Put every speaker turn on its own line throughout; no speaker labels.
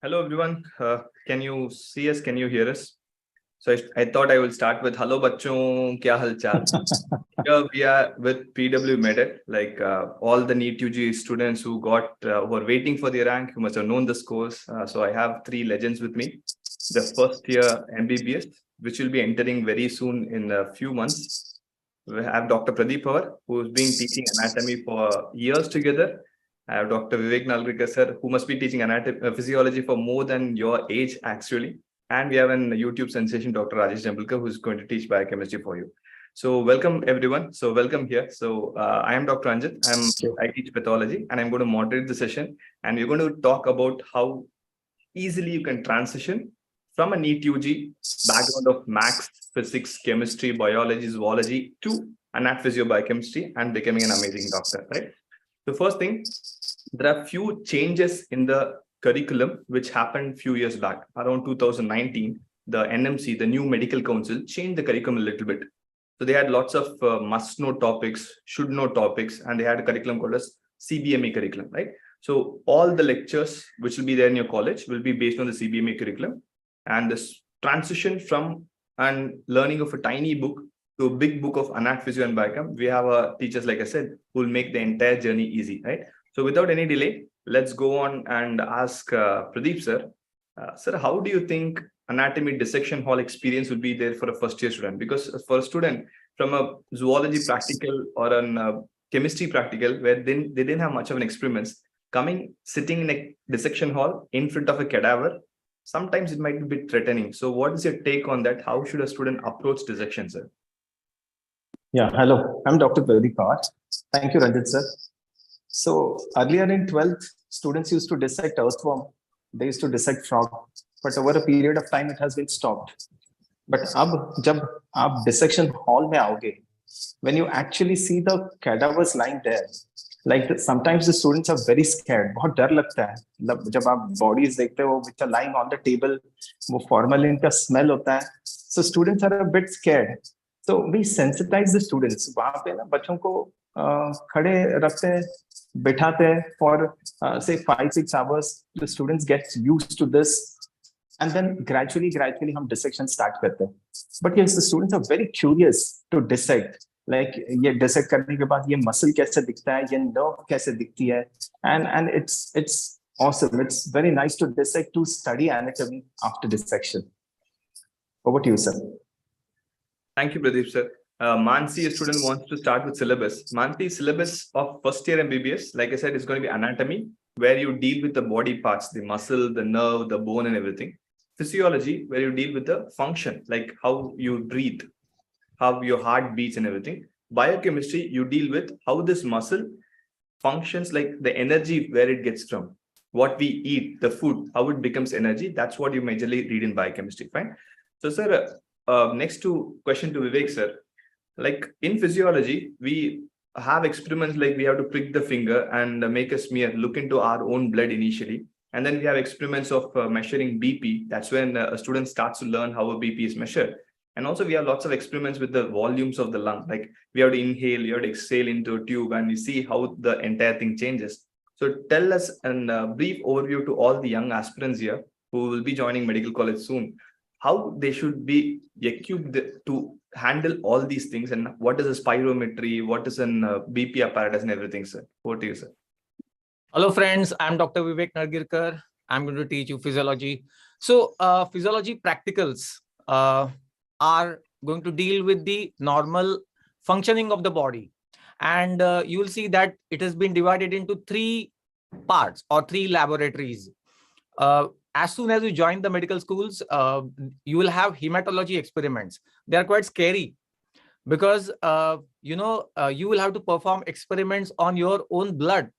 Hello everyone. Can you see us? Can you hear us? So I thought I will start with hello bachon, kya hal chal? Here we are with PW MedED, like all the NEET PG students who are waiting for the rank, who must have known the scores. So I have three legends with me. The first year MBBS, which will be entering very soon in a few months. We have Dr. Pradeep Pawar, who's been teaching anatomy for years together. I have Dr. Vivek Nalgirkar, sir, who must be teaching physiology for more than your age, actually. And we have an YouTube sensation, Dr. Rajesh Jambhulkar, who's going to teach biochemistry for you. So welcome, everyone. So welcome here. So I am Dr. Anjit. I teach pathology, and I'm going to moderate the session. And we're going to talk about how easily you can transition from a NEET UG background of maths, physics, chemistry, biology, zoology to anat physio biochemistry and becoming an amazing doctor, right? The first thing, there are few changes in the curriculum which happened few years back. Around 2019, the NMC, the new medical council, changed the curriculum a little bit. So they had lots of must-know topics, should-know topics, and they had a curriculum called as CBME curriculum, right? So all the lectures which will be there in your college will be based on the CBME curriculum. And this transition from and learning of a tiny book to a big book of anat physio and biochem, we have teachers, like I said, who will make the entire journey easy, right? So without any delay, let's go on and ask Pradeep sir. Sir, how do you think anatomy dissection hall experience would be there for a first year student? Because for a student from a zoology practical or a chemistry practical where they didn't have much of an experiments, sitting in a dissection hall in front of a cadaver, sometimes it might be a bit threatening. So what is your take on that? How should a student approach dissection, sir?
Yeah, hello. I'm Dr. Pradeep Pawar. Thank you, Ranjit sir. So earlier in 12th, students used to dissect earthworm. They used to dissect frog. But over a period of time, it has been stopped. But अब जब आप dissection hall में आओगे, when you actually see the cadavers lying there, sometimes the students are very scared. बहुत डर लगता है. जब आप bodies देखते हो, which are lying on the table, वो formalin का smell होता है. So students are a bit scared. So we sensitize the students. वहाँ पे ना बच्चों को खड़े रखते हैं, बिठाते हैं for say 5-6 hours. The students get used to this. And then gradually हम dissection start करते हैं. But yes, the students are very curious to dissect. Like ये dissect करने के बाद ये muscle कैसे दिखता है, ये nerve कैसे दिखती है, and it's awesome. It's very nice to dissect, to study anatomy after dissection. Over to you, sir.
Thank you, Pradeep sir. Mansi, a student wants to start with syllabus. Mansi, syllabus of first year MBBS, like I said, is going to be anatomy, where you deal with the body parts, the muscle, the nerve, the bone, and everything. Physiology, where you deal with the function, like how you breathe, how your heart beats and everything. Biochemistry, you deal with how this muscle functions, like the energy, where it gets from, what we eat, the food, how it becomes energy. That's what you majorly read in biochemistry, fine? So, sir, next question to Vivek, sir. Like in physiology, we have experiments like we have to prick the finger and make a smear, look into our own blood initially. And then we have experiments of measuring BP. That's when a student starts to learn how a BP is measured. And also we have lots of experiments with the volumes of the lung. Like we have to inhale, you have to exhale into a tube, and we see how the entire thing changes. So tell us a brief overview to all the young aspirants here who will be joining medical college soon, how they should be equipped to handle all these things, and what is a spirometry, what is an BP apparatus and everything, sir. Over to you, sir.
Hello, friends. I'm Dr. Vivek Nalgirkar. I'm going to teach you physiology. So physiology practicals are going to deal with the normal functioning of the body. And you will see that it has been divided into 3 parts or 3 laboratories. As soon as you join the medical schools, you will have hematology experiments. They are quite scary because, you will have to perform experiments on your own blood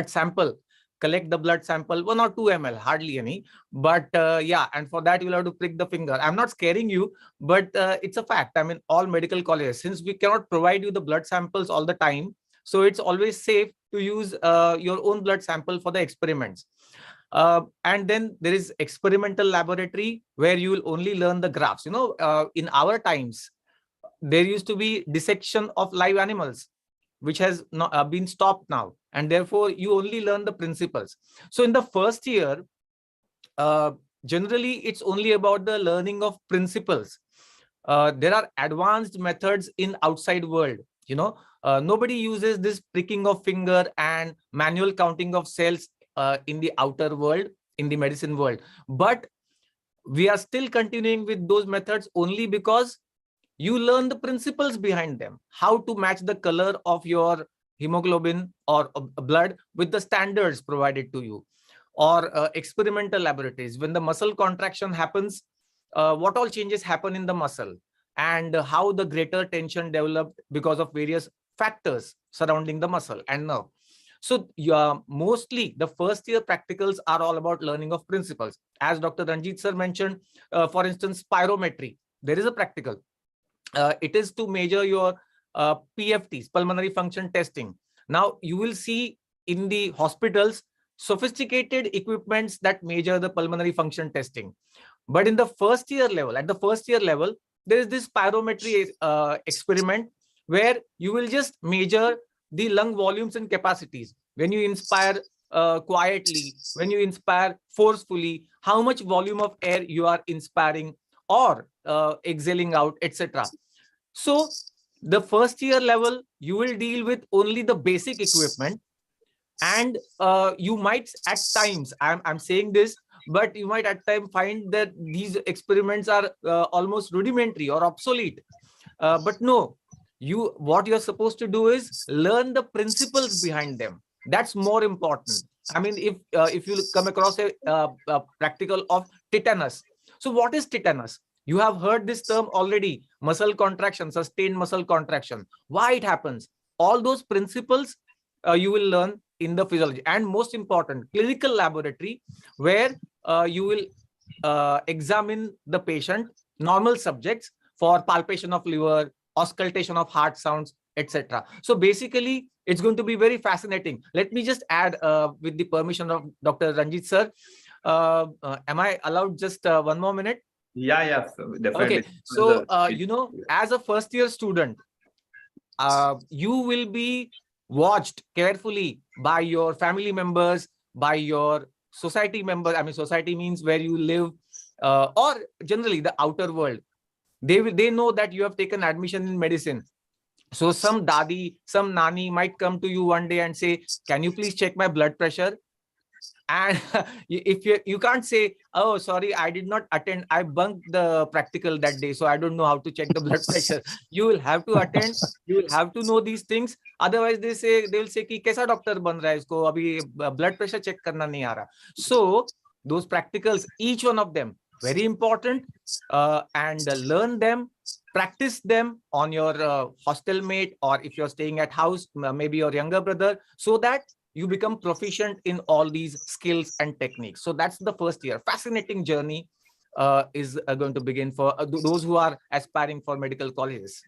sample, collect the blood sample, 1 or 2 ml, hardly any. But yeah, and for that, you'll have to prick the finger. I'm not scaring you, but it's a fact. I mean, all medical colleges, since we cannot provide you the blood samples all the time, so it's always safe to use your own blood sample for the experiments. And then there is experimental laboratory where you will only learn the graphs. In our times, there used to be dissection of live animals, which has not been stopped now. And therefore, you only learn the principles. So in the first year, generally it's only about the learning of principles. There are advanced methods in outside world. Nobody uses this pricking of finger and manual counting of cells in the outer world, in the medicine world. But we are still continuing with those methods only because you learn the principles behind them, how to match the color of your hemoglobin or blood with the standards provided to you, or experimental laboratories. When the muscle contraction happens, what all changes happen in the muscle, and how the greater tension developed because of various factors surrounding the muscle and nerve. So mostly the first year practicals are all about learning of principles. As Dr. Ranjit sir mentioned, for instance, spirometry, there is a practical. It is to measure your PFTs, pulmonary function testing. Now you will see in the hospitals sophisticated equipments that measure the pulmonary function testing. But in the first year level, at the first year level, there is this spirometry experiment where you will just measure the lung volumes and capacities. When you inspire quietly, when you inspire forcefully, how much volume of air you are inspiring or exhaling out, etc. So the first year level, you will deal with only the basic equipment, and you might at times, I'm saying this, but you might at times find that these experiments are almost rudimentary or obsolete. But no, what you're supposed to do is learn the principles behind them. That's more important. I mean, if you come across a practical of tetanus. So what is tetanus? You have heard this term already: muscle contraction, sustained muscle contraction. Why it happens? All those principles you will learn in the physiology. And most important, clinical laboratory, where you will examine the patient, normal subjects, for palpation of liver, auscultation of heart sounds, etc. So basically, it's going to be very fascinating. Let me just add, with the permission of Dr. Ranjit sir, am I allowed just 1 more minute?
Yeah, definitely.
Okay, so as a first year student, you will be watched carefully by your family members, by your society members. I mean, society means where you live, or generally the outer world. They know that you have taken admission in medicine. So some dadi, some nani might come to you one day and say, can you please check my blood pressure? And if you can't say, oh, sorry, I did not attend, I bunked the practical that day, so I don't know how to check the blood pressure. You will have to attend, you will have to know these things. Otherwise they will say ki kaisa doctor ban raha hai, isko abhi blood pressure check karna nahi aa raha. So those practicals, each one of them very important, and learn them, practice them on your hostel mate, or if you're staying at house, maybe your younger brother, so that you become proficient in all these skills and techniques. So that's the first year. Fascinating journey is going to begin for those who are aspiring for medical colleges.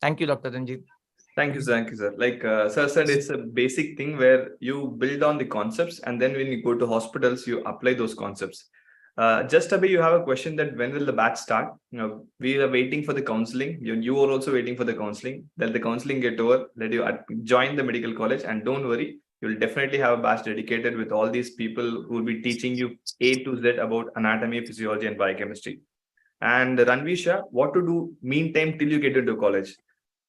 Thank you, Dr. Ranjit.
Thank you, sir. Like sir said, it's a basic thing where you build on the concepts, and then when you go to hospitals, you apply those concepts. Just Abhi, you have a question that when will the batch start? We are waiting for the counseling. You are also waiting for the counseling. Let the counseling get over. Let you join the medical college, and don't worry, you'll definitely have a batch dedicated with all these people who will be teaching you A to Z about anatomy, physiology, and biochemistry. And Ranvisha, what to do meantime till you get into college?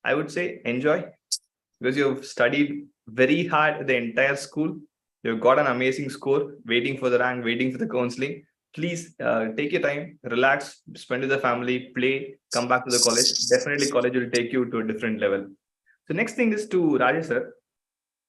I would say enjoy, because you've studied very hard the entire school. You've got an amazing score, waiting for the rank, waiting for the counseling. Please take your time, relax, spend with the family, play, come back to the college. Definitely college will take you to a different level. So next thing is to Rajesh sir.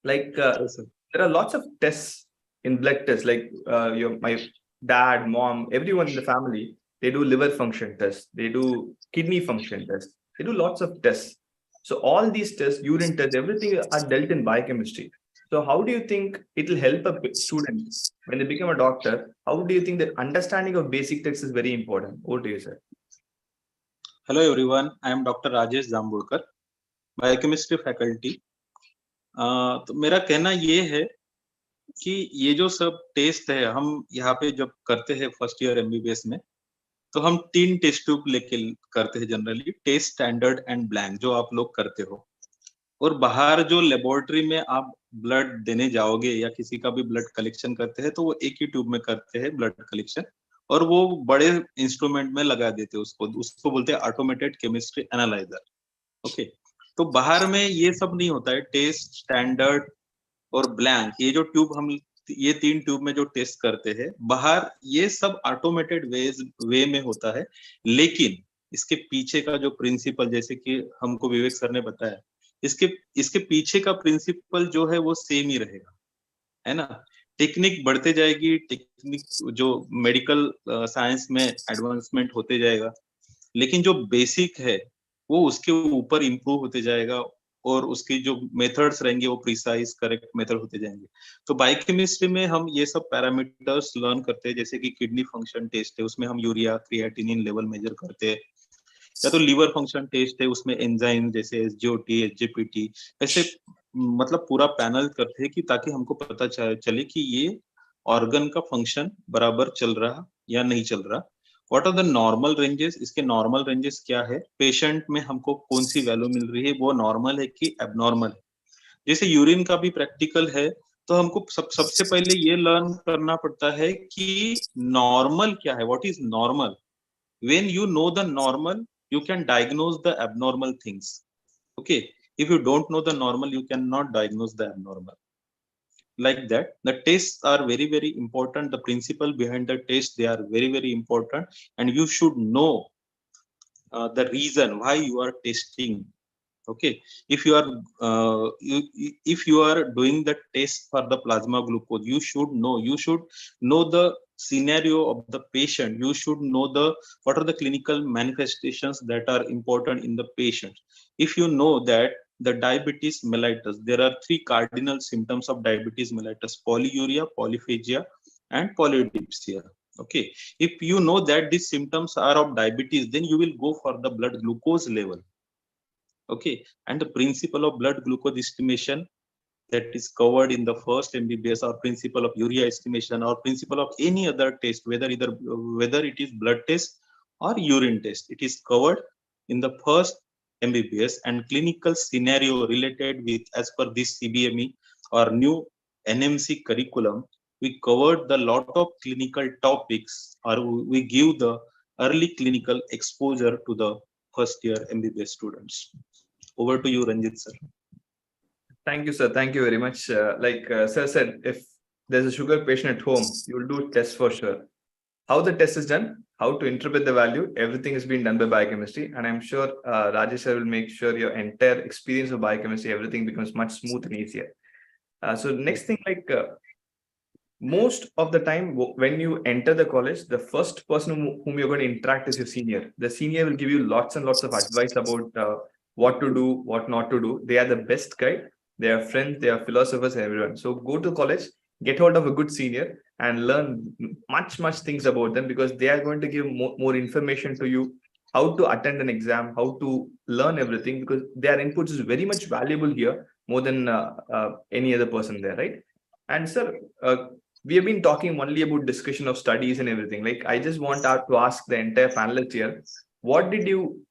Like there are lots of tests in blood tests, like my dad, mom, everyone in the family, they do liver function tests, they do kidney function tests, they do lots of tests. So all these tests, urine tests, everything are dealt in biochemistry. So how do you think it will help a student when they become a doctor? How do you think the understanding of basic tests is very important? Over to you, sir.
Hello everyone, I am Dr. Rajesh Jambhulkar, biochemistry faculty. तो मेरा कहना ये है कि ये जो सब test है हम यहाँ पे जब करते हैं फर्स्ट ईयर MBBS में, तो हम 3 टेस्ट ट्यूब लेके करते हैं generally, test, standard and blank, जो आप लोग करते हो. और बाहर जो लेबोरेटरी में आप ब्लड देने जाओगे या किसी का भी ब्लड कलेक्शन करते हैं तो वो एक ही ट्यूब में करते हैं ब्लड कलेक्शन, और वो बड़े इंस्ट्रूमेंट में लगा देते हैं उसको बोलते हैं ऑटोमेटेड केमिस्ट्री एनालाइजर। ओके, तो बाहर में ये सब नहीं होता है, टेस्ट, स्टैंडर्ड और ब्लैंक, ये जो ट्यूब हम ये 3 ट्यूब में जो टेस्ट करते हैं बाहर, ये सब ऑटोमेटेड वे में होता है। लेकिन इसके पीछे का जो प्रिंसिपल, जैसे कि हमको विवेक सर ने बताया, इसके पीछे का प्रिंसिपल जो है वो सेम ही रहेगा, है ना। टेक्निक बढ़ते जाएगी, टेक्निक जो मेडिकल साइंस में एडवांसमेंट होते जाएगा, लेकिन जो बेसिक है वो उसके ऊपर इम्प्रूव होते जाएगा, और उसकी जो मेथड्स रहेंगे वो प्रिसाइज करेक्ट मेथड होते जाएंगे। तो बायोकेमिस्ट्री में हम ये सब पैरामीटर्स लर्न करते हैं, जैसे कि किडनी फंक्शन टेस्ट है, उसमें हम यूरिया क्रिएटिनिन लेवल मेजर करते हैं, या तो लीवर फंक्शन टेस्ट है, उसमें एंजाइम जैसे एसजीओटी, एचजीपीटी, ऐसे मतलब पूरा पैनल करते हैं कि ताकि हमको पता चले कि ये ऑर्गन का फंक्शन बराबर चल रहा या नहीं चल रहा। What are the normal ranges, इसके नॉर्मल रेंजेस क्या है, पेशेंट में हमको कौन सी वैल्यू मिल रही है, वो नॉर्मल है कि एबनॉर्मल है। जैसे यूरिन का भी प्रैक्टिकल है, तो हमको सबसे पहले ये लर्न करना पड़ता है कि नॉर्मल क्या है, what is normal. When you know the normal, you can diagnose the abnormal things. Okay, if you don't know the normal, you cannot diagnose the abnormal. Like that, the tests are very, very important. The principle behind the test, they are very, very important, and you should know the reason why you are testing. Okay, if you are if you are doing the test for the plasma glucose, you should know the scenario of the patient. You should know the what are the clinical manifestations that are important in the patient. If you know that the diabetes mellitus, there are 3 cardinal symptoms of diabetes mellitus: polyuria, polyphagia, and polydipsia. Okay, if you know that these symptoms are of diabetes, then you will go for the blood glucose level. Okay, and the principle of blood glucose estimation that is covered in the first MBBS, or principle of urea estimation, or principle of any other test, whether it is blood test or urine test, it is covered in the first MBBS. And clinical scenario related with, as per this CBME or new NMC curriculum, we covered the lot of clinical topics, or we give the early clinical exposure to the first year MBBS students. Over to you, Ranjit sir.
Thank you, sir. Thank you very much. Sir said, if there's a sugar patient at home, you'll do tests for sure. How the test is done, how to interpret the value, everything is being done by biochemistry. And I'm sure Rajesh sir will make sure your entire experience of biochemistry, everything becomes much smooth and easier. So next thing, most of the time when you enter the college, the first person whom you're going to interact is your senior. The senior will give you lots and lots of advice about what to do, what not to do. They are the best guide. They are friends, they are philosophers, and everyone. So go to college, get hold of a good senior, and learn much things about them, because they are going to give more information to you, how to attend an exam, how to learn everything, because their input is very much valuable here, more than any other person there, right? And sir, we have been talking only about discussion of studies and everything. I just want to ask the entire panelists here, what did you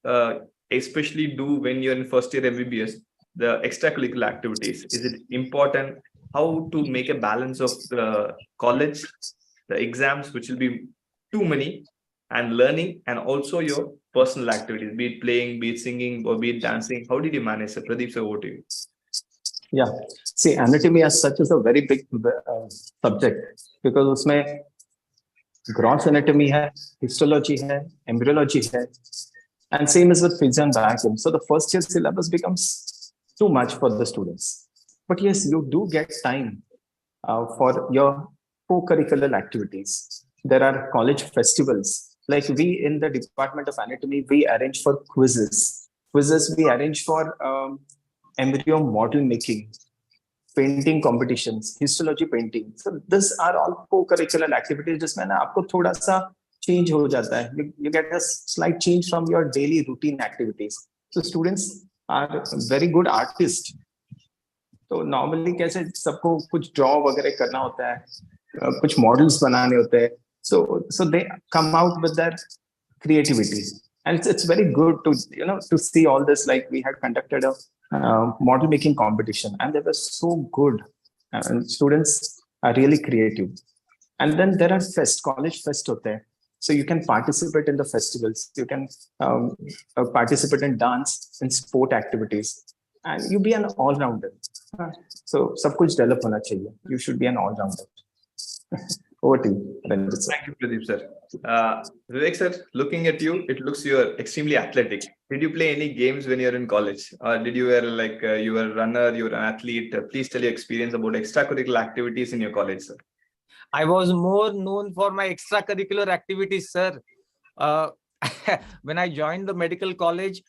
especially do when you're in first year MBBS? The extracurricular activities, is it important? How to make a balance of the college, the exams, which will be too many, and learning, and also your personal activities, be it playing, be it singing, or be it dancing? How did you manage, sir? Pradeep sir, over to you.
Yeah, see, anatomy as such is a very big subject, because उसमें gross anatomy है, histology है, embryology है, and same as with physio and biochem. So the first year syllabus becomes too much for the students. But yes, you do get time for your co-curricular activities. There are college festivals. Like we in the Department of Anatomy, we arrange for quizzes. We arrange for embryo model making, painting competitions, histology painting. So these are all co-curricular activities. जिसमें ना आपको थोड़ा सा change हो जाता है. You get a slight change from your daily routine activities. So students are very good artists. तो normally कैसे सबको कुछ draw वगैरह करना होता है, कुछ models बनाने होते हैं. So they come out with their creativity, and it's very good to to see all this. Like we had conducted a model making competition, and they were so good. And students are really creative. And then there are college fest hote hain. So you can participate in the festivals. You can participate in dance and sport activities, and you be an all-rounder. So सब कुछ develop होना चाहिए. You should be an all-rounder. Over to you, Ranjit sir.
Thank you, Pradeep sir. Vivek sir, looking at you, it looks you're extremely athletic. Did you play any games when you're in college, or did you were like you were a runner, you were an athlete? Please tell your experience about extracurricular activities in your college, sir.
I was more known for my extracurricular activities, sir. When I joined the medical college,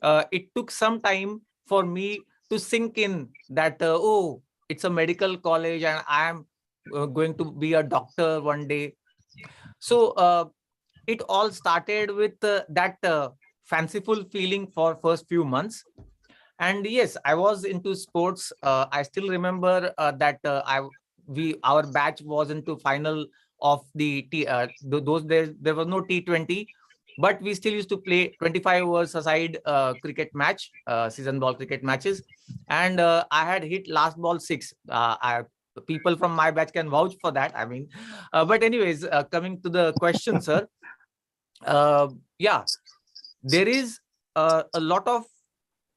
it took some time for me to sink in that, oh, it's a medical college and I am going to be a doctor one day. So it all started with that fanciful feeling for first few months. And yes, I was into sports. I still remember that our batch was into final of the those days. There was no T20, but we still used to play 25 overs aside cricket match, season ball cricket matches. And I had hit last ball 6. People from my batch can vouch for that. I mean, but anyways, coming to the question, sir. Yeah, there is a lot of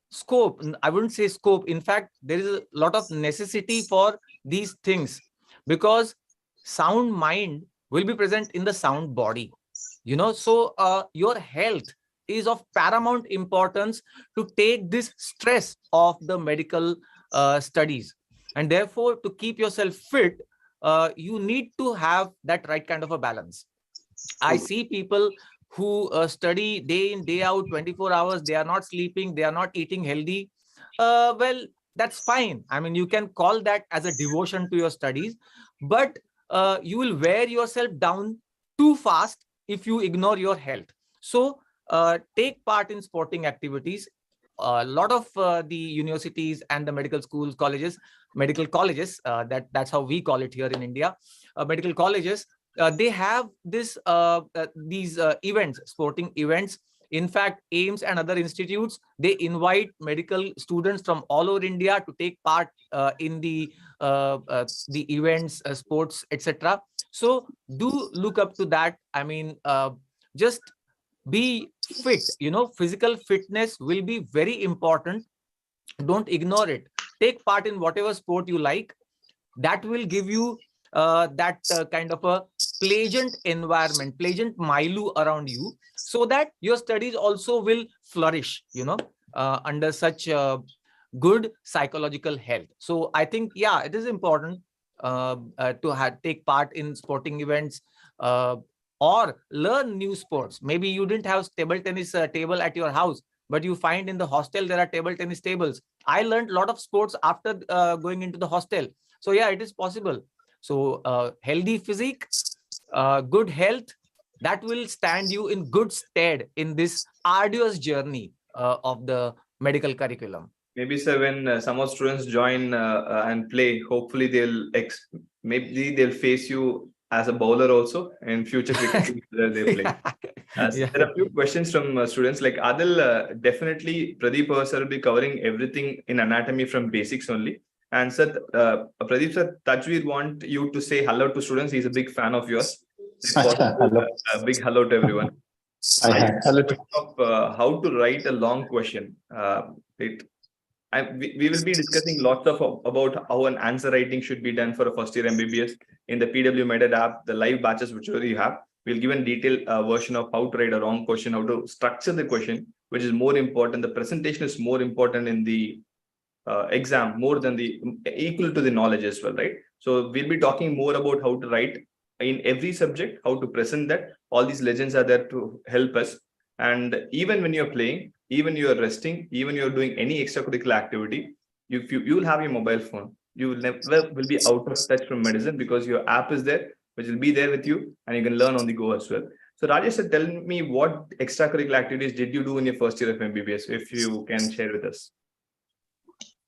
scope. I wouldn't say scope. In fact, there is a lot of necessity for these things, because sound mind will be present in the sound body. So your health is of paramount importance to take this stress of the medical studies. And therefore, to keep yourself fit, you need to have that right kind of a balance. I see people who study day in, day out, 24 hours. They are not sleeping. They are not eating healthy. Well, that's fine. I mean, you can call that as a devotion to your studies, but you will wear yourself down too fast if you ignore your health. So take part in sporting activities. A lot of the universities and the medical schools, medical colleges, that's how we call it here in India, medical colleges, they have these events, sporting events. In fact, AIMS and other institutes, they invite medical students from all over India to take part in the events, sports, etc. So do look up to that. I mean, just be fit. Physical fitness will be very important. Don't ignore it. Take part in whatever sport you like. That will give you that kind of a pleasant environment, pleasant milieu around you, so that your studies also will flourish, under such good psychological health. So I think, yeah, it is important to take part in sporting events, or learn new sports. Maybe you didn't have table tennis table at your house, but you find in the hostel there are table tennis tables. I learned a lot of sports after going into the hostel. So yeah, it is possible. So healthy physique, good health, that will stand you in good stead in this arduous journey of the medical curriculum.
Maybe sir, when some of students join and play, hopefully maybe they'll face you as a bowler also in future cricket where they play. Yeah. There are a few questions from students like Adil. Definitely Pradeep sir will be covering everything in anatomy from basics only. And sir, Pradeep sir, Tajveer want you to say hello to students. He's a big fan of yours.
Hello.
A big hello to everyone.
Hello.
How to write a long question. We will be discussing lots about how an answer writing should be done for a first year MBBS in the PW MedED app, the live batches which you have. We'll give a detailed version of how to write a wrong question, how to structure the question, which is more important. The presentation is more important in the exam, more than equal to the knowledge as well, right? So we'll be talking more about how to write in every subject, how to present that. All these legends are there to help us. And even when you're playing, even you're resting, even you're doing any extracurricular activity, you will have your mobile phone. You will never will be out of touch from medicine, because your app is there, which will be there with you, and you can learn on the go as well. So Rajesh sir, tell me, what extracurricular activities did you do in your first year of MBBS, if you can share with us?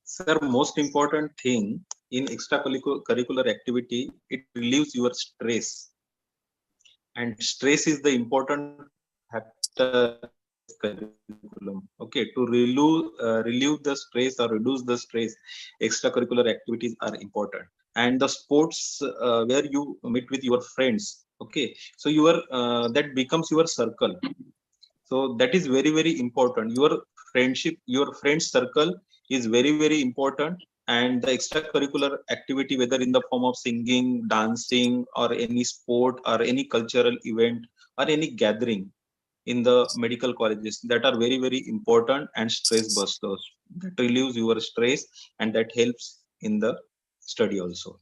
Sir, most important thing in extracurricular activity, it relieves your stress. And stress is the important factor curriculum. Okay, to relieve the stress or reduce the stress, extracurricular activities are important. And the sports where you meet with your friends. Okay, so your that becomes your circle. So that is very, very important. Your friendship, your friend circle is very, very important. And the extracurricular activity, whether in the form of singing, dancing, or any sport, or any cultural event, or any gathering in the medical colleges, that are very, very important and stress busters. That relieves your stress and that helps in the study also.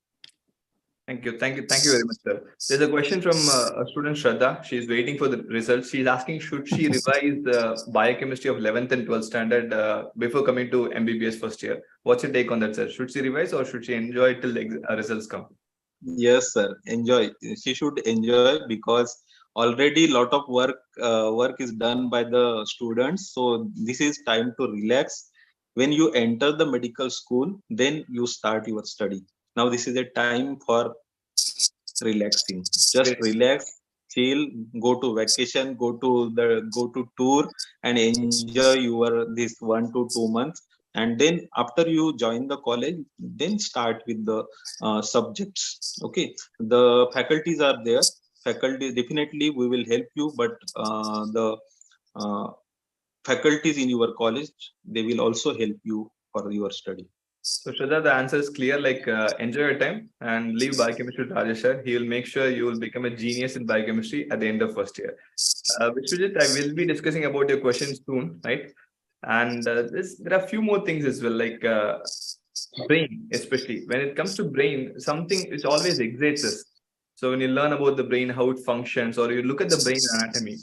Thank you. Thank you very much, sir. There's a question from a student, Shraddha. She's waiting for the results. She's asking, should she revise the biochemistry of 11th and 12th standard before coming to MBBS first year? What's your take on that, sir? Should she revise or should she enjoy it till the results come?
Yes, sir. Enjoy. She should enjoy because already lot of work is done by the students. So this is time to relax. When you enter the medical school, then you start your study. Now this is a time for relaxing. Just
Great.
relax, chill, go to vacation, go to tour, and enjoy your this 1 to 2 months. And then after you join the college, then start with the subjects. Okay, the faculties are there. Faculty definitely we will help you, but the uh, faculties in your college, they will also help you for your study.
So Shraddha, the answer is clear, like enjoy your time and leave biochemistry to Rajesh sir. He will make sure you will become a genius in biochemistry at the end of first year. Vishwajit, I will be discussing about your questions soon, right? And there are a few more things as well, like brain, especially when it comes to brain, something which always excites us. So when you learn about the brain, how it functions, or you look at the brain anatomy,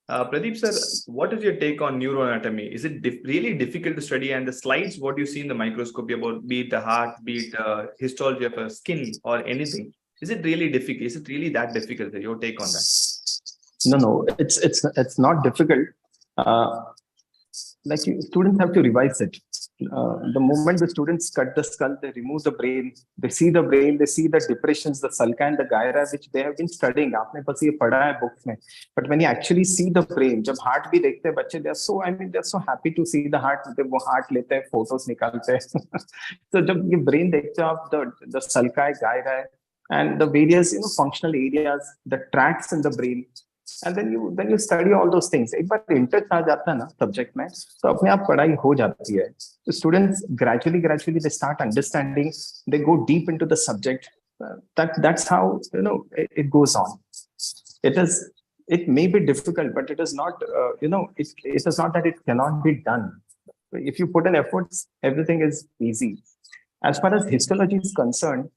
Pradeep sir, what is your take on neuroanatomy? Is it really difficult to study? And the slides, what you see in the microscopy about, be it the heart, be it histology of a skin or anything, is it really difficult? Is it really that difficult? Your take on that?
No, it's not difficult. Like students have to revise it. The moment the students cut the skull, they remove the brain, they see the brain, they see the depressions, the sulci and the gyra, which they have been studying. आपने बस ये पढ़ा है books में. But when you actually see the brain, जब heart भी देखते हैं बच्चे, they're so happy to see the heart. वो heart लेते हैं, photos निकालते हैं. So जब ये brain देखते हो आप, the sulci, gyra, and the various functional areas, the tracts in the brain. And then you study all those things. एक बार इंटरेस्ट आ जाता है ना सब्जेक्ट में, तो अपने आप पढ़ाई हो जाती है. So students gradually they start understanding. They go deep into the subject. That's how it goes on. It may be difficult, but it is not. It is not that it cannot be done. If you put in efforts, everything is easy. As far as histology is concerned,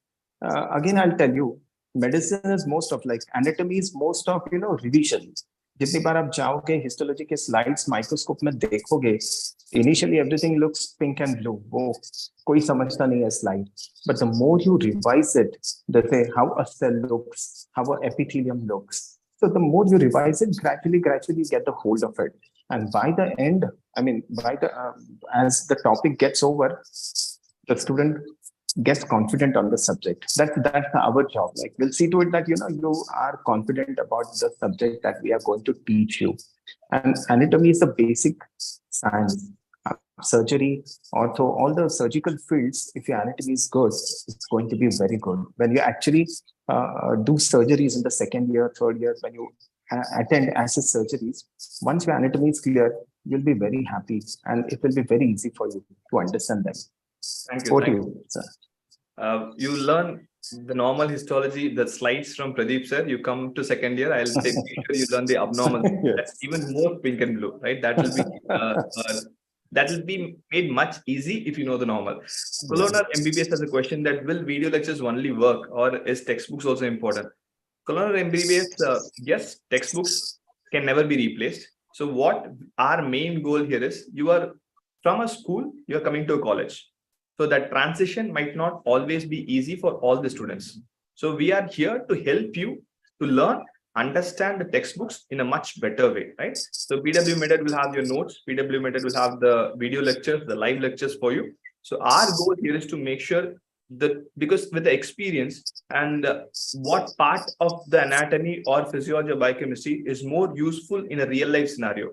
again I'll tell you. Medicine is most of, like anatomy is most of revision. जितनी बार आप जाओगे histology के slides microscope में देखोगे, initially everything looks pink and blue, वो कोई समझता नहीं है slide. But the more you revise it, जैसे how a cell looks, how a epithelium looks, so the more you revise it, gradually you get the hold of it. And by the end, as the topic gets over, the student gets confident on the subject. That's our job. Like we'll see to it that you are confident about the subject that we are going to teach you. And anatomy is the basic science. Surgery, ortho, all the surgical fields, if your anatomy is good, it's going to be very good. When you actually do surgeries in the second year, third year, when you attend assist surgeries, once your anatomy is clear, you'll be very happy and it will be very easy for you to understand them.
Thank you. Sir. You learn the normal histology, the slides from Pradeep sir. You come to second year, I'll make sure you learn the abnormal. Yes. That's even more pink and blue, right? That will be made much easy if you know the normal. Colonel MBBS has a question that will video lectures only work, or is textbooks also important? Colonel MBBS, yes, textbooks can never be replaced. So what our main goal here is, you are from a school, you are coming to a college. So that transition might not always be easy for all the students. So we are here to help you to learn, understand the textbooks in a much better way, right? So PW MedED will have your notes. PW MedED will have the video lectures, the live lectures for you. So our goal here is to make sure that, because with the experience and what part of the anatomy or physiology or biochemistry is more useful in a real life scenario,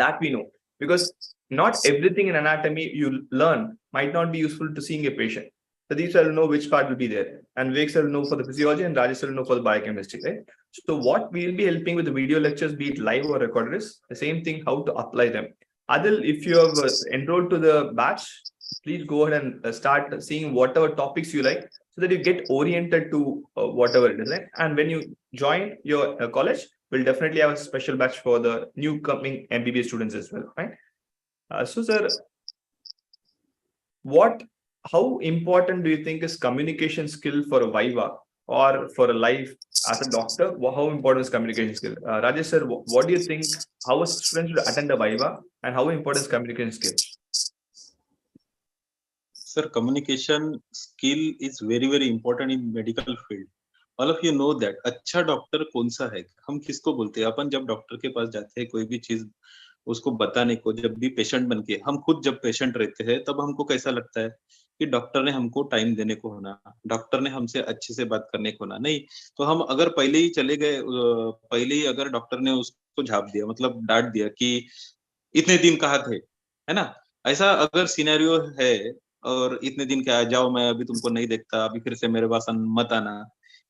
That we know, because not everything in anatomy you learn might not be useful to seeing a patient. Pradeep sir will know which part will be there, and Vivek sir will know for the physiology, and Rajesh sir will know for the biochemistry, right? So what we'll be helping with the video lectures, be it live or recorded, is the same thing, how to apply them. Adil, if you have enrolled to the batch, please go ahead and start seeing whatever topics you like, so that you get oriented to whatever it is, right? And when you join your college, we'll definitely have a special batch for the new coming MBBS students as well, right? So, sir, how important do you think is communication skill for a Viva or for a life as a doctor? How important is communication skill? Rajesh sir, what do you think? How a student should attend a Viva, and how important is communication skill?
Sir, communication skill is very, very important in medical field. All of you know that. अच्छा doctor कौन सा है, हम किसको बोलते हैं? अपन जब doctor के पास जाते हैं कोई भी चीज उसको बताने को, जब भी पेशेंट बन के, हम खुद जब पेशेंट रहते हैं तब हमको कैसा लगता है कि डॉक्टर ने हमको टाइम देने को होना, डॉक्टर ने हमसे अच्छे से बात करने को होना। नहीं तो हम अगर पहले ही चले गए, पहले ही अगर डॉक्टर ने उसको झाप दिया, मतलब डांट दिया कि इतने दिन कहाँ थे, है ना, ऐसा अगर सिनेरियो है, और इतने दिन क्या जाओ, मैं अभी तुमको नहीं देखता, अभी फिर से मेरे पास मत आना,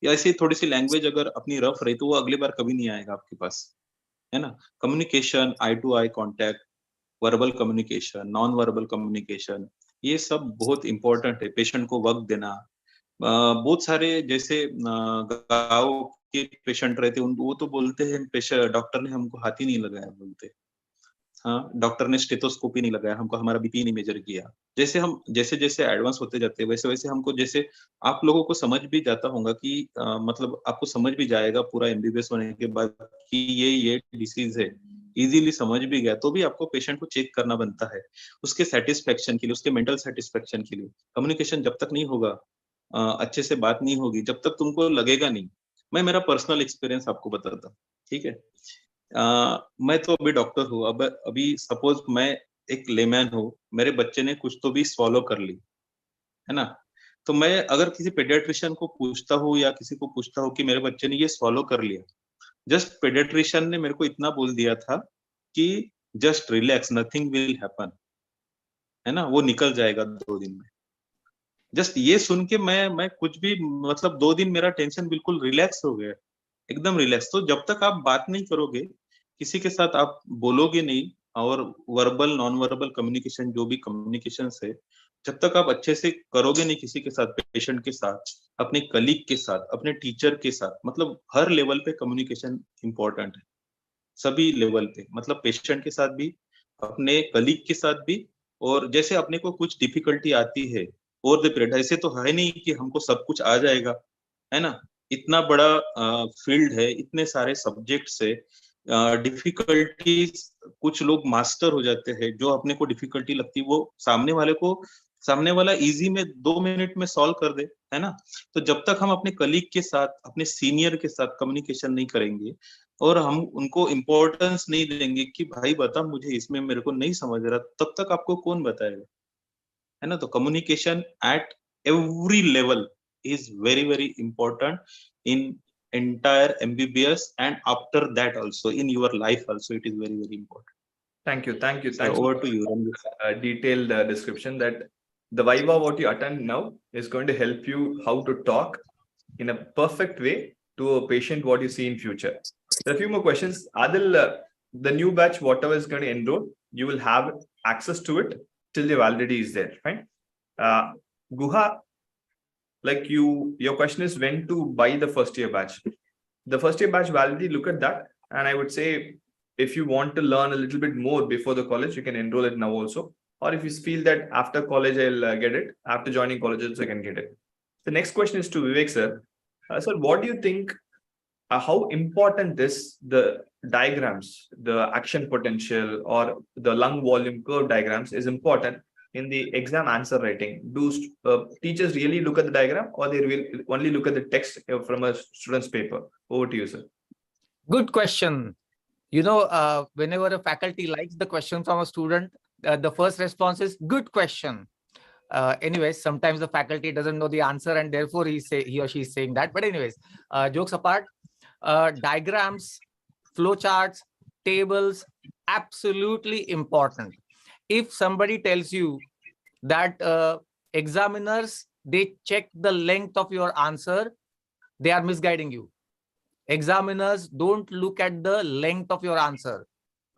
या ऐसी थोड़ी सी लैंग्वेज अगर अपनी रफ रही तो वो अगली बार कभी नहीं आएगा आपके पास, है ना। Communication, eye to eye contact, verbal communication, non verbal communication, ये सब बहुत इंपॉर्टेंट है। पेशेंट को वक्त देना, बहुत सारे जैसे गाँव के पेशेंट रहते हैं, वो तो बोलते हैं पेशेंट, डॉक्टर ने हमको हाथ ही नहीं लगाया, बोलते हाँ, डॉक्टर ने स्टेथोस्कोप ही नहीं लगाया हमको, हमारा बीपी नहीं मेजर किया। जैसे हम जैसे जैसे एडवांस होते जाते हैं वैसे वैसे हमको, जैसे आप लोगों को समझ भी जाता होगा कि मतलब आपको समझ भी जाएगा पूरा एमबीबीएस होने के बाद कि ये डिसीज है, इजीली समझ भी गया, तो भी आपको पेशेंट को चेक करना बनता है उसके सेटिस्फेक्शन के लिए, उसके मेंटल सेटिस्फेक्शन के लिए। कम्युनिकेशन जब तक नहीं होगा, अच्छे से बात नहीं होगी, जब तक तुमको लगेगा नहीं। मैं मेरा पर्सनल एक्सपीरियंस आपको बताता हूँ, ठीक है। मैं तो अभी डॉक्टर हूँ, अब अभी सपोज मैं एक लेमैन हूँ, मेरे बच्चे ने कुछ तो भी स्वॉलो कर ली, है ना, तो मैं अगर किसी पेडियाट्रिशियन को पूछता हूँ या किसी को पूछता हूँ कि मेरे बच्चे ने ये स्वॉलो कर लिया, जस्ट पेडियाट्रिशियन ने मेरे को इतना बोल दिया था कि just relax, nothing will happen, है ना, वो निकल जाएगा 2 दिन में। जस्ट ये सुन के मैं कुछ भी, मतलब 2 दिन मेरा टेंशन बिल्कुल रिलैक्स हो गया, एकदम रिलैक्स। तो जब तक आप बात नहीं करोगे, किसी के साथ आप बोलोगे नहीं, और वर्बल नॉन वर्बल कम्युनिकेशन जो भी कम्युनिकेशन है, जब तक आप अच्छे से करोगे नहीं किसी के साथ, पेशेंट के साथ, अपने कलीग के साथ, अपने टीचर के साथ, मतलब हर लेवल पे कम्युनिकेशन इंपॉर्टेंट है, सभी लेवल पे, मतलब पेशेंट के साथ भी, अपने कलीग के साथ भी। और जैसे अपने को कुछ डिफिकल्टी आती है ओवर द पीरियड, ऐसे तो है नहीं कि हमको सब कुछ आ जाएगा, है ना, इतना बड़ा फील्ड है, इतने सारे सब्जेक्ट्स है, डिफिकल्टीज कुछ लोग मास्टर हो जाते हैं, जो अपने को डिफिकल्टी लगती है वो सामने वाला इजी में 2 मिनट में सॉल्व कर दे, है ना। तो जब तक हम अपने कलीग के साथ, अपने सीनियर के साथ कम्युनिकेशन नहीं करेंगे, और हम उनको इम्पोर्टेंस नहीं देंगे कि भाई बता मुझे, इसमें मेरे को नहीं समझ रहा, तब तक आपको कौन बताएगा, है ना। तो communication at every level is very, very important in entire MBBS, and after that also in your life also it is very, very important.
Thank you.
So
Thanks
over
for
to you.
Detailed description that the Viva what you attend now is going to help you how to talk in a perfect way to a patient what you see in future. There are a few more questions. Adil, the new batch, whatever is going to enroll, you will have access to it till the validity is there, right? Guha, like your question is when to buy the first year batch. The first year batch validity, look at that. And I would say if you want to learn a little bit more before the college, you can enroll it now also. Or if you feel that after college, I'll get it, after joining colleges, I can get it. The next question is to Vivek sir. Sir, what do you think, how important is the diagrams, the action potential or the lung volume curve diagrams is important in the exam answer writing? Do teachers really look at the diagram, or they will only look at the text from a student's paper? Over to you, sir.
Good question. You know, whenever a faculty likes the question from a student, the first response is good question. Anyways, sometimes the faculty doesn't know the answer, and therefore he or she is saying that. But anyways, jokes apart, diagrams, flow charts, tables, absolutely important. If somebody tells you that examiners, they check the length of your answer, they are misguiding you. Examiners don't look at the length of your answer,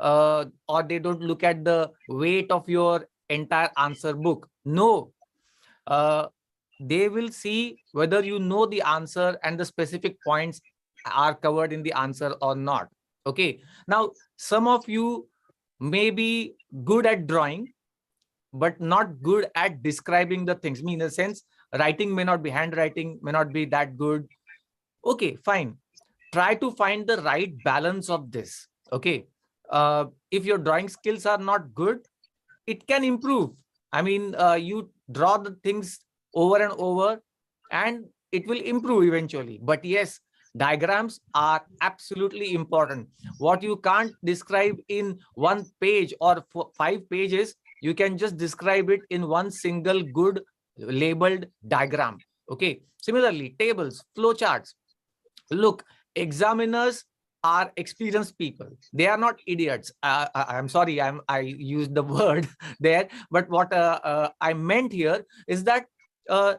or they don't look at the weight of your entire answer book. No, they will see whether you know the answer and the specific points are covered in the answer or not. Okay. Now, some of you may be good at drawing, but not good at describing the things. I mean, in a sense, writing may not be, handwriting may not be that good. Okay, fine. Try to find the right balance of this. Okay. If your drawing skills are not good, it can improve. I mean, you draw the things over and over and it will improve eventually. But yes, diagrams are absolutely important. What you can't describe in 1 page or 5 pages, you can just describe it in one single good labeled diagram. Okay. Similarly, tables, flowcharts. Look, examiners are experienced people. They are not idiots. I'm sorry, I used the word there, but what I meant here is that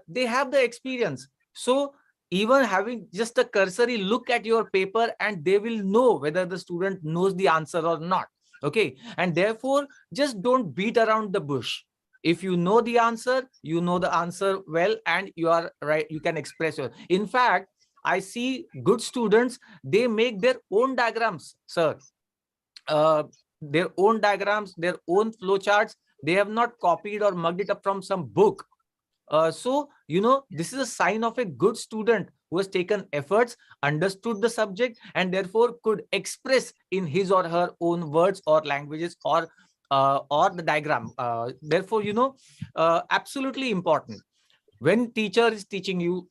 they have the experience. So even having just a cursory look at your paper, and they will know whether the student knows the answer or not. Okay, and therefore just don't beat around the bush. If you know the answer, you know the answer well, and you are right, you can express your. In fact, I see good students, they make their own diagrams, sir. Their own diagrams, their own flowcharts. They have not copied or mugged it up from some book. So, you know, this is a sign of a good student who has taken efforts, understood the subject, and therefore could express in his or her own words or languages or the diagram. Therefore, you know, absolutely important. When teacher is teaching you,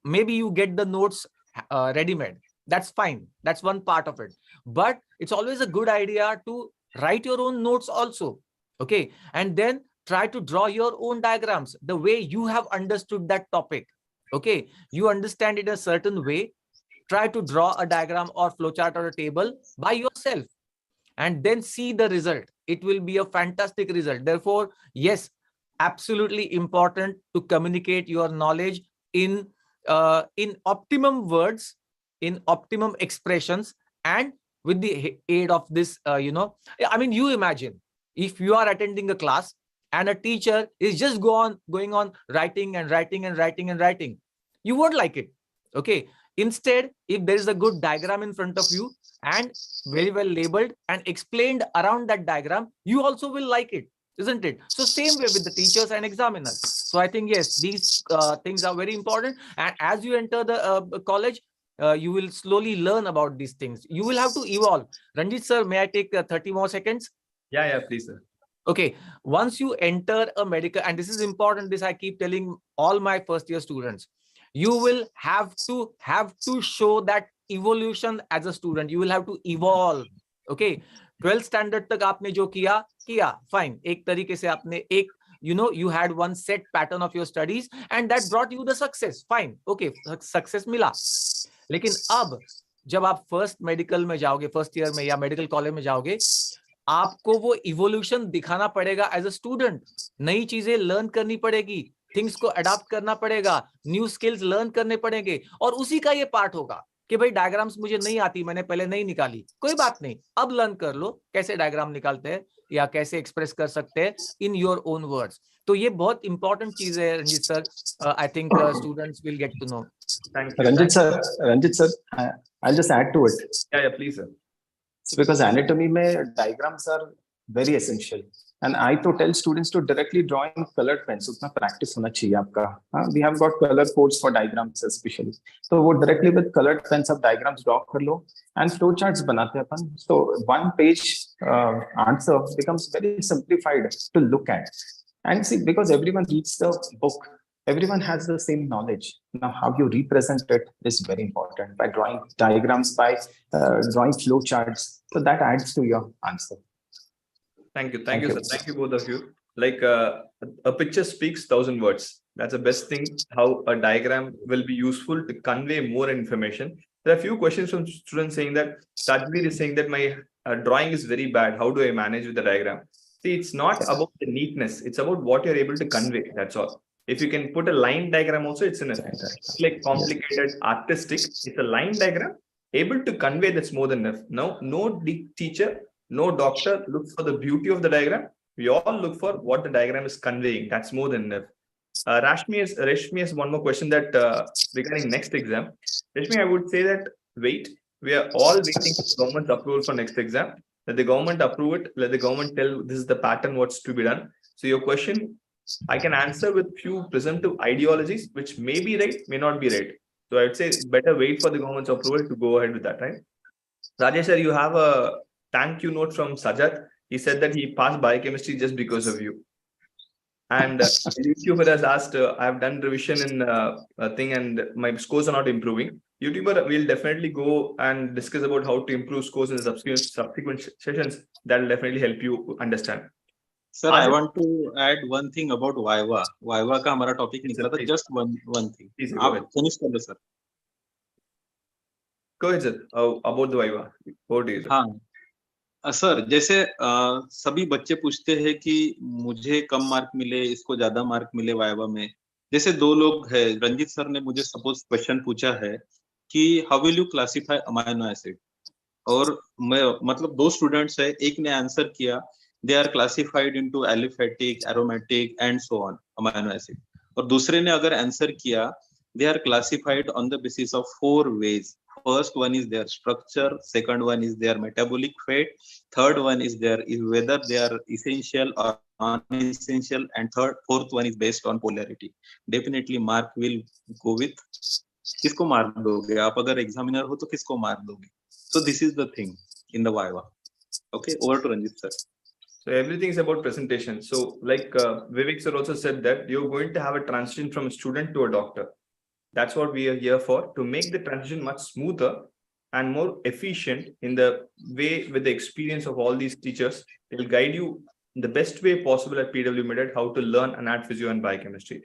maybe you get the notes ready-made. That's fine. That's one part of it. But it's always a good idea to write your own notes also. Okay. And then try to draw your own diagrams the way you have understood that topic. Okay. You understand it a certain way. Try to draw a diagram or flowchart or a table by yourself and then see the result. It will be a fantastic result. Therefore, yes, absolutely important to communicate your knowledge in optimum words, in optimum expressions, and with the aid of this, you know, I mean, you imagine if you are attending a class and a teacher is just going on writing and writing and writing and writing, you won't like it. Okay. Instead, if there is a good diagram in front of you and very well labeled and explained around that diagram, you also will like it, isn't it? So same way with the teachers and examiners. So I think, yes, these things are very important. And as you enter the college, you will slowly learn about these things. You will have to evolve. Ranjit sir, may I take 30 more seconds?
Yeah, please, sir.
Okay. Once you enter a medical, and this is important, this I keep telling all my first year students, you will have to show that evolution as a student. You will have to evolve. Okay. 12th standard tak aapne jo kiya, fine. Ek tarike se aapne you know, you had one set pattern of your studies and that brought you the success. Fine. Okay. Success mila. Lekin ab, jab aap first medical mein jaoge, first year mein ya medical college mein jaoge, आपको वो evolution दिखाना पड़ेगा as a student. नई चीजें learn करनी पड़ेगी, things को adopt करना पड़ेगा, न्यू स्किल्स लर्न करने पड़ेंगे. और उसी का ये पार्ट होगा कि भाई डायग्राम्स मुझे नहीं आती, मैंने पहले नहीं निकाली, कोई बात नहीं, अब लर्न कर लो कैसे डायग्राम निकालते हैं या कैसे एक्सप्रेस कर सकते हैं इन योर ओन वर्ड्स. तो ये बहुत इंपॉर्टेंट चीज है Ranjit sir. I think students will get to know.
Ranjit sir, I'll just add to it.
Yeah, please, sir.
Because anatomy mein diagrams are very essential, and I to tell students to directly draw in colored pens. उसमें practice होना चाहिए आपका. We have got color codes for diagrams especially. So वो directly with colored pens आप diagrams draw कर लो and flow charts बनाते हैं अपन. So one page answer becomes very simplified to look at. And see, because everyone reads the book, everyone has the same knowledge. Now, how you represent it is very important by drawing diagrams, by drawing flow charts. So that adds to your answer.
Thank you, sir. Thank you, both of you. Like a picture speaks 1,000 words. That's the best thing. How a diagram will be useful to convey more information. There are a few questions from students saying that Tajveer is saying that my drawing is very bad. How do I manage with the diagram? See, it's not about the neatness. It's about what you're able to convey. That's all. If you can put a line diagram also, it's enough. It's like complicated, artistic. It's a line diagram able to convey. That's more than enough. No teacher, no doctor looks for the beauty of the diagram. We all look for what the diagram is conveying. That's more than enough. Rashmi has one more question that regarding next exam. Rashmi, I would say that wait. We are all waiting for government's approval for next exam. Let the government approve it. Let the government tell this is the pattern what's to be done. So your question, I can answer with few presumptive ideologies, which may be right, may not be right. So I would say better wait for the government's approval to go ahead with that, right? Rajesh sir, you have a thank you note from Sajat. He said that he passed biochemistry just because of you. And YouTuber has asked, I've done revision in a thing and my scores are not improving. YouTuber will definitely go and discuss about how to improve scores in the subsequent sessions. That will definitely help you understand.
Sir, I want to add one thing about Viva. Viva का हमारा topic निकला था. Just one thing. आप finish कर लो sir.
Go ahead sir. About the Viva. Over to you sir.
हाँ. Sir जैसे सभी बच्चे पूछते हैं कि मुझे कम मार्क मिले, इसको ज्यादा मार्क मिले वाइवा में. जैसे दो लोग हैं, रंजित सर ने मुझे सपोज क्वेश्चन पूछा है कि how will you classify amino acid, और मैं मतलब दो स्टूडेंट्स है, एक ने आंसर किया they are classified into aliphatic, aromatic and so on amino acid, और दूसरे ने अगर आंसर किया they are classified on the basis of 4 ways. First one is their structure, second one is their metabolic fate, third one is whether they are essential or non-essential, and fourth one is based on polarity. Definitely mark will go with किसको mark दोगे आप, अगर examiner हो तो किसको mark दोगे. So this is the thing in the Viva. Okay, over to Ranjit sir.
So everything is about presentation. So like Vivek sir also said that you're going to have a transition from a student to a doctor. That's what we are here for, to make the transition much smoother and more efficient in the way with the experience of all these teachers. They'll guide you in the best way possible at PW MedED how to learn anat physio and biochemistry.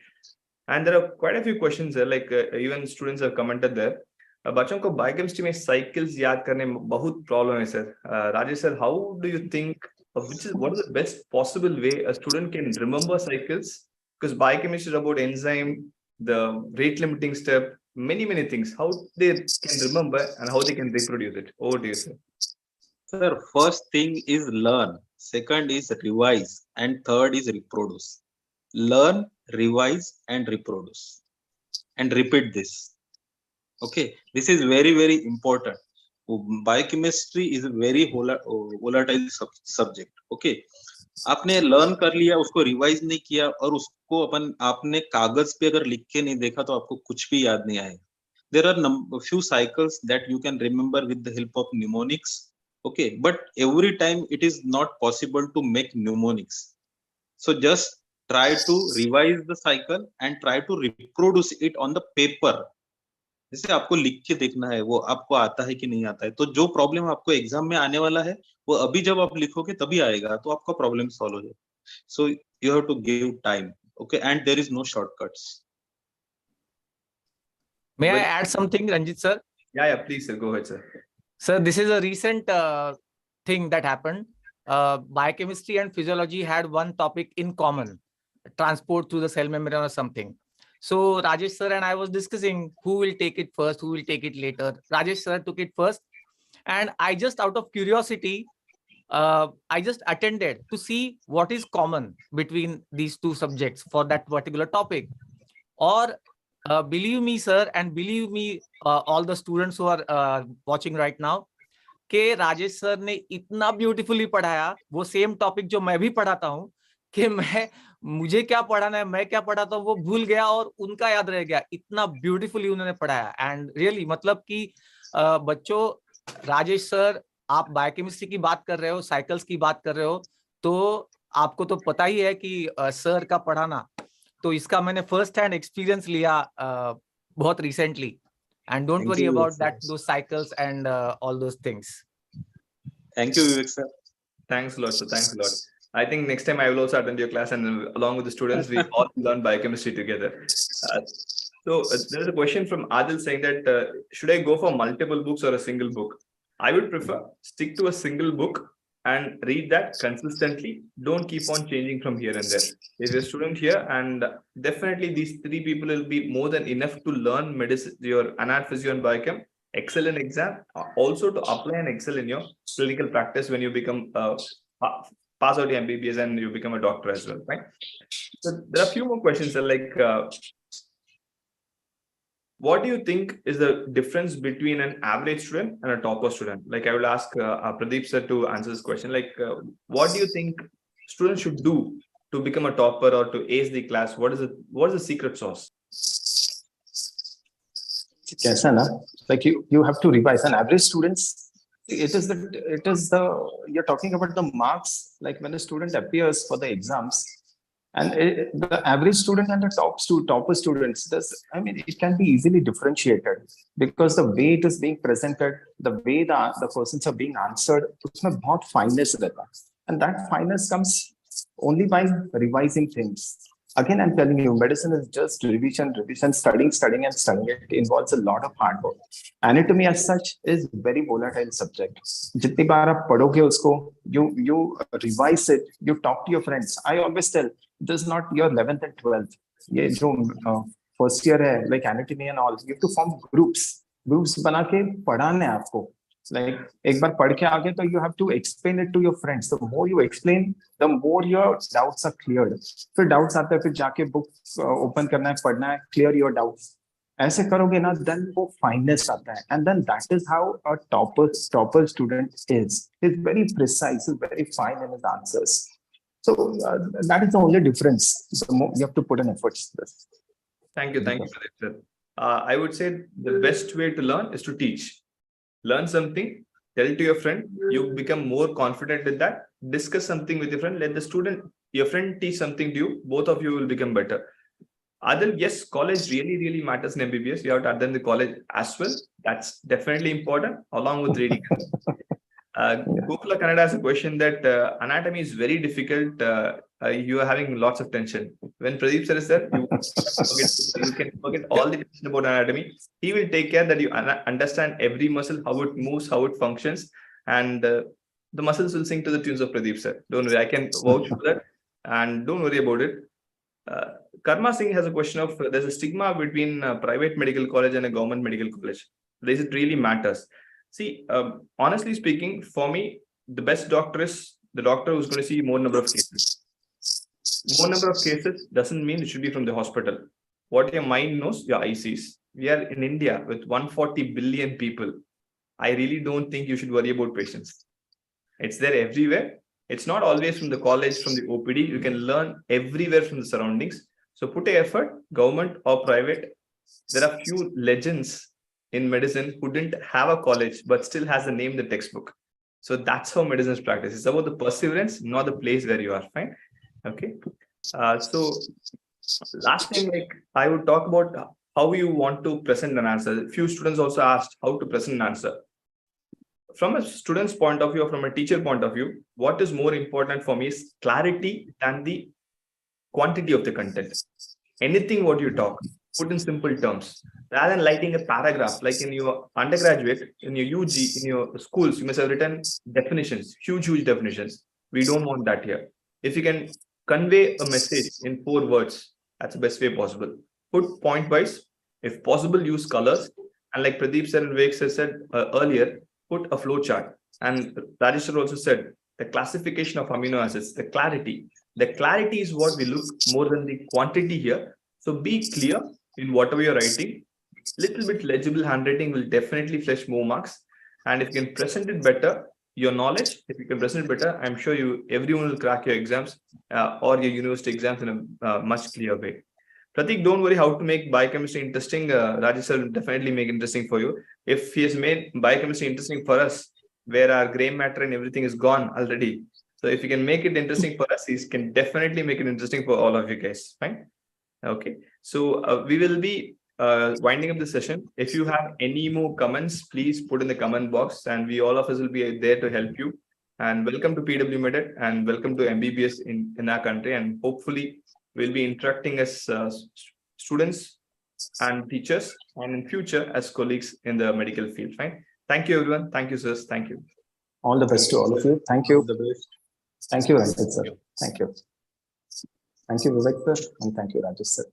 And there are quite a few questions there, like even students have commented there. बच्चों को biochemistry में cycles याद करने में बहुत problem है sir. Rajesh sir, how do you think what is the best possible way a student can remember cycles? Because biochemistry is about enzyme, the rate limiting step, many things. How they can remember and how they can reproduce it. Over to you, sir.
Sir, first thing is learn, second is revise, and third is reproduce. Learn, revise, and reproduce, and repeat this. Okay, this is very important. Biochemistry is a very volatile subject. Okay, आपने learn कर लिया, उसको revise नहीं किया, और उसको आपने कागज पे अगर लिख के नहीं देखा तो आपको कुछ भी याद नहीं आएगा. There are few cycles that you can remember with the help of mnemonics. Okay, but every time it is not possible to make mnemonics. So just try to revise the cycle and try to reproduce it on the paper. जैसे आपको लिख के देखना है वो आपको आता है कि नहीं आता है. तो जो प्रॉब्लम आपको एग्जाम में आने वाला है वो अभी जब आप लिखोगे तभी आएगा, तो आपका प्रॉब्लम सॉल्व हो जाएगा. So you have to give time. Okay, and there is no shortcuts.
May I add something, Ranjit sir?
Yeah, please sir, go ahead sir.
Sir, this is a recent thing that happened. Biochemistry and physiology had one topic in common, transport through the cell membrane or something. So Rajesh sir and I was discussing who will take it first, who will take it later. Rajesh sir took it first, and I just out of curiosity, I just attended to see what is common between these two subjects for that particular topic. Or believe me sir, and believe me all the students who are watching right now, कि Rajesh sir ने इतना beautifully पढ़ाया वो same topic जो मैं भी पढ़ाता हूँ, कि मुझे क्या पढ़ाना है, मैं क्या पढ़ाता हूँ वो भूल गया और उनका याद रह गया. इतना ब्यूटीफुली उन्होंने पढ़ाया. एंड रियली मतलब कि बच्चों, राजेश सर आप बायोकेमिस्ट्री की बात कर रहे हो, साइकिल्स की बात कर रहे हो, तो आपको तो पता ही है कि सर का पढ़ाना, तो इसका मैंने फर्स्ट हैंड एक्सपीरियंस लिया बहुत recently. And don't worry about that, those cycles and all those things.
Thank you, Vivek sir.
Thanks a lot, sir. Thanks a lot. I think next time I will also attend your class, and along with the students, we all learn biochemistry together. So there's a question from Adil saying that should I go for multiple books or a single book? I would prefer stick to a single book and read that consistently. Don't keep on changing from here and there. If you're a student here, and definitely these three people will be more than enough to learn medicine, your anat, physio, and biochem, excel in exam, also to apply and excel in your clinical practice when you become pass out the MBBS and you become a doctor as well, right? So there are a few more questions like what do you think is the difference between an average student and a topper student? Like I will ask Pradeep sir to answer this question. Like what do you think students should do to become a topper or to ace the class? What is the secret sauce?
Kaisa na? Like you have to revise. An average students, it is the you're talking about the marks. Like when a student appears for the exams, and the average student and the topper students, it can be easily differentiated because the way it is being presented, the way the questions are being answered, उसमें बहुत fineness रहता है. And that fineness comes only by revising things. Again, I'm telling you, medicine is just revision, studying, and studying. It involves a lot of hard work. Anatomy as such is very volatile subject. जितनी बार आप पढ़ोगे उसको, you revise it, you talk to your friends. I always tell, this is not your 11th and 12th. ये जो first year है, like anatomy and all, you have to form groups बना के पढ़ाना है आपको. Like एक बार पढ़ के आगे तो you have to explain it to your friends. The more you explain, the more your doubts are cleared. फिर doubts आते हैं, फिर जाके book open करना है, पढ़ना है, clear your doubts. ऐसे करोगे ना, then वो fineness आता है. And then that is how a topper student is. He's very precise, he's very fine in his answers. So that is the only difference. You have to put an effort to this.
Thank you, Pradeep sir. I would say the best way to learn is to teach. Learn something, tell it to your friend, you become more confident with that, discuss something with your friend, let your friend teach something to you, both of you will become better. Adil, yes, college really matters in MBBS. You have to attend the college as well. That's definitely important, along with reading. Gokula Kannada has a question that anatomy is very difficult. You are having lots of tension. When Pradeep sir is there, you can forget all the tension about anatomy. He will take care that you understand every muscle, how it moves, how it functions, and the muscles will sing to the tunes of Pradeep sir. Don't worry, I can vouch for that, and don't worry about it. Karma Singh has a question of there's a stigma between a private medical college and a government medical college. Does it really matters? See, honestly speaking, for me, the best doctor is the doctor who's going to see more number of cases. More number of cases doesn't mean it should be from the hospital. What your mind knows, your eye sees. We are in India with 140 billion people. I really don't think you should worry about patients. It's there everywhere. It's not always from the college, from the OPD. You can learn everywhere from the surroundings. So put an effort, government or private. There are few legends in medicine who didn't have a college but still has the name in the textbook. So that's how medicine is practiced. It's about the perseverance, not the place where you are. Fine. Okay. So last thing, like I would talk about how you want to present an answer. A few students also asked how to present an answer. From a student's point of view or from a teacher point of view, what is more important for me is clarity than the quantity of the content. Anything what you talk, put in simple terms. Rather than writing a paragraph, like in your undergraduate, in your UG, in your schools, you must have written definitions, huge definitions. We don't want that here. If you can convey a message in 4 words, that's the best way possible. Put point wise, if possible, use colors. And like Pradeep sir and Vivek sir said earlier, put a flow chart. And Rajesh sir also said, the classification of amino acids, the clarity. The clarity is what we look more than the quantity here. So be clear in whatever you're writing. Little bit legible handwriting will definitely fetch more marks. And if you can present it better, your knowledge, if you can present it better, I'm sure everyone will crack your exams or your university exams in a much clearer way. Pratik, don't worry how to make biochemistry interesting. Rajesh sir will definitely make interesting for you. If he has made biochemistry interesting for us, where our gray matter and everything is gone already. So if you can make it interesting for us, he can definitely make it interesting for all of you guys. Fine. Okay. So we will be winding up the session. If you have any more comments, please put in the comment box and all of us will be there to help you. And welcome to PW MedED and welcome to MBBS in our country. And hopefully we'll be interacting as students and teachers, and in future as colleagues in the medical field. Fine. Thank you, everyone. Thank you, sirs. Thank you.
All the best to all of you. Thank you.
All the best.
Thank you, Ranjit sir. Thank you. Thank you, Vivek sir, and thank you, Rajesh sir.